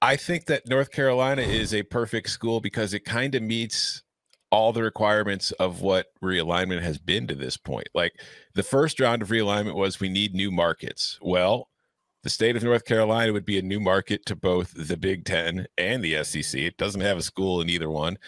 I think that North Carolina is a perfect school because it kind of meets all the requirements of what realignment has been to this point. Like the first round of realignment was we need new markets. Well, the state of North Carolina would be a new market to both the Big Ten and the SEC. It doesn't have a school in either one.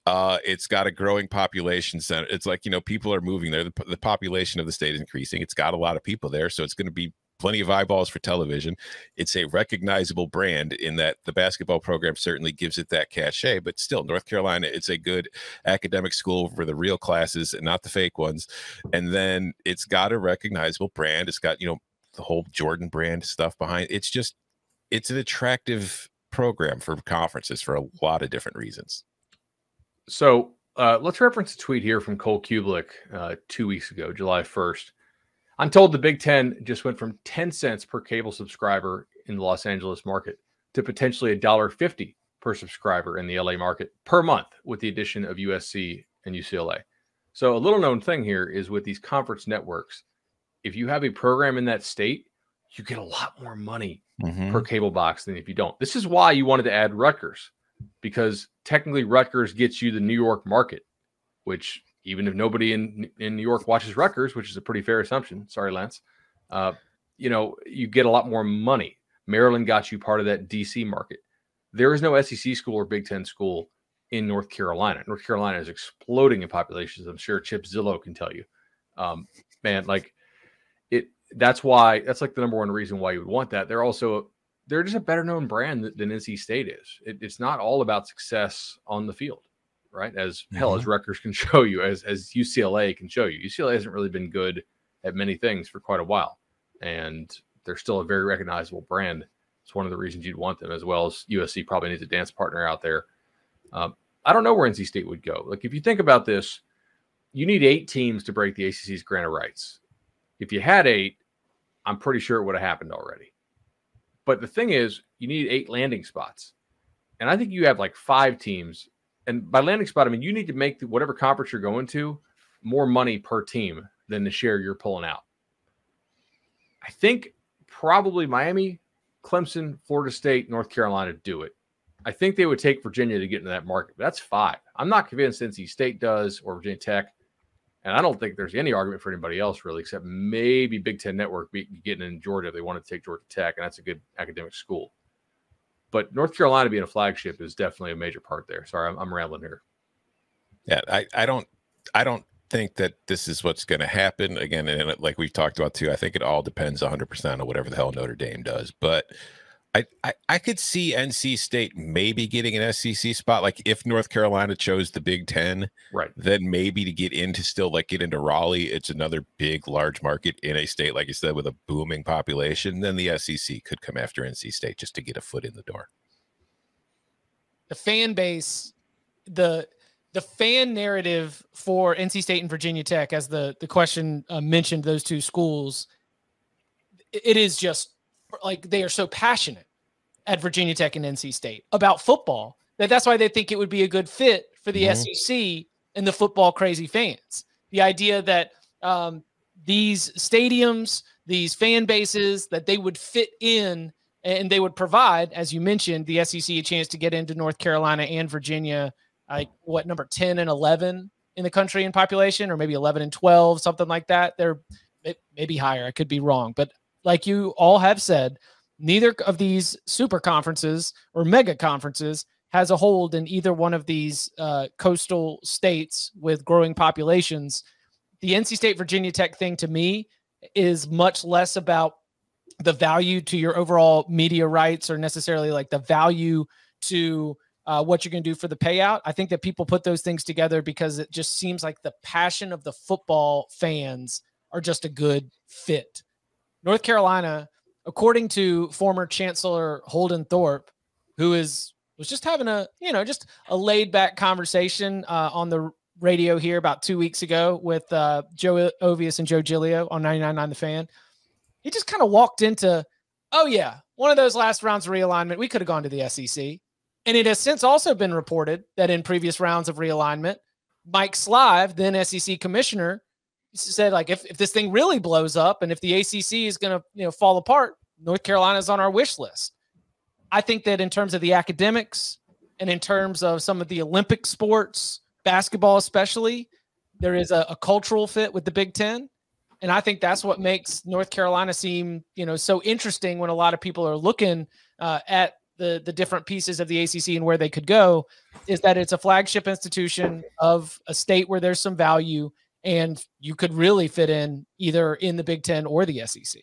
It's got a growing population center. It's like, people are moving there. The population of the state is increasing. It's got a lot of people there. So it's going to be plenty of eyeballs for television. It's a recognizable brand in that the basketball program certainly gives it that cachet, but still North Carolina, it's a good academic school for the real classes and not the fake ones. And then it's got a recognizable brand. It's got, the whole Jordan brand stuff behind it. It's an attractive program for conferences for a lot of different reasons. So let's reference a tweet here from Cole Kublik 2 weeks ago, July 1st. I'm told the Big Ten just went from 10 cents per cable subscriber in the Los Angeles market to potentially $1.50 per subscriber in the LA market per month with the addition of USC and UCLA. So a little known thing here is with these conference networks, if you have a program in that state, you get a lot more money per cable box than if you don't. This is why you wanted to add Rutgers, because technically Rutgers gets you the New York market, which even if nobody in New York watches Rutgers, which is a pretty fair assumption. Sorry, Lance. You get a lot more money. Maryland got you part of that DC market. There is no SEC school or Big Ten school in North Carolina. North Carolina is exploding in populations. I'm sure Chip Zillow can tell you. That's like the number one reason why you would want that. They're just a better known brand than NC State is. It's not all about success on the field. Right. As Rutgers can show you, as UCLA can show you. UCLA hasn't really been good at many things for quite a while, and they're still a very recognizable brand. It's one of the reasons you'd want them, as well as USC probably needs a dance partner out there. I don't know where NC State would go. Like, if you think about this, you need 8 teams to break the ACC's grant of rights. If you had 8, I'm pretty sure it would have happened already. But the thing is, you need 8 landing spots. And I think you have like 5 teams. And by landing spot, I mean, you need to make whatever conference you're going to more money per team than the share you're pulling out. I think probably Miami, Clemson, Florida State, North Carolina do it. I think they would take Virginia to get into that market. But that's 5. I'm not convinced NC State does or Virginia Tech. And I don't think there's any argument for anybody else really, except maybe Big Ten Network getting in Georgia if they want to take Georgia Tech, and that's a good academic school. But North Carolina being a flagship is definitely a major part there. Sorry, I'm rambling here. Yeah, I don't think that this is what's going to happen. Again, and like we've talked about too, I think it all depends 100% on whatever the hell Notre Dame does. But I could see NC State maybe getting an SEC spot. Like if North Carolina chose the Big Ten, right, then maybe to get into Raleigh, it's another big, large market in a state, like you said, with a booming population. Then the SEC could come after NC State just to get a foot in the door. The fan base, the fan narrative for NC State and Virginia Tech, as the question mentioned those 2 schools, it is just like they are so passionate at Virginia Tech and NC State about football that's why they think it would be a good fit for the SEC and the football crazy fans. The idea that these stadiums, these fan bases, that they would fit in and they would provide, as you mentioned, the SEC a chance to get into North Carolina and Virginia, number 10 and 11 in the country in population, or maybe 11 and 12, something like that. They're maybe higher. I could be wrong, but like you all have said, neither of these super conferences or mega conferences has a hold in either one of these coastal states with growing populations. The NC State Virginia Tech thing to me is much less about the value to your overall media rights or necessarily like the value to what you're going to do for the payout. I think that people put those things together because it just seems like the passion of the football fans are just a good fit. North Carolina, according to former Chancellor Holden Thorpe, who was just having a laid back conversation on the radio here about 2 weeks ago with Joe Ovius and Joe Giglio on 99.9 The Fan. He just kind of walked into, oh yeah, one of those last rounds of realignment, we could have gone to the SEC. And it has since also been reported that in previous rounds of realignment, Mike Slive, then SEC commissioner, said, like, if this thing really blows up and if the ACC is going to fall apart, North Carolina's on our wish list. I think that in terms of the academics and in terms of some of the Olympic sports, basketball especially, there is a cultural fit with the Big Ten. And I think that's what makes North Carolina seem, so interesting when a lot of people are looking at the different pieces of the ACC and where they could go, is that it's a flagship institution of a state where there's some value, and you could really fit in either in the Big Ten or the SEC.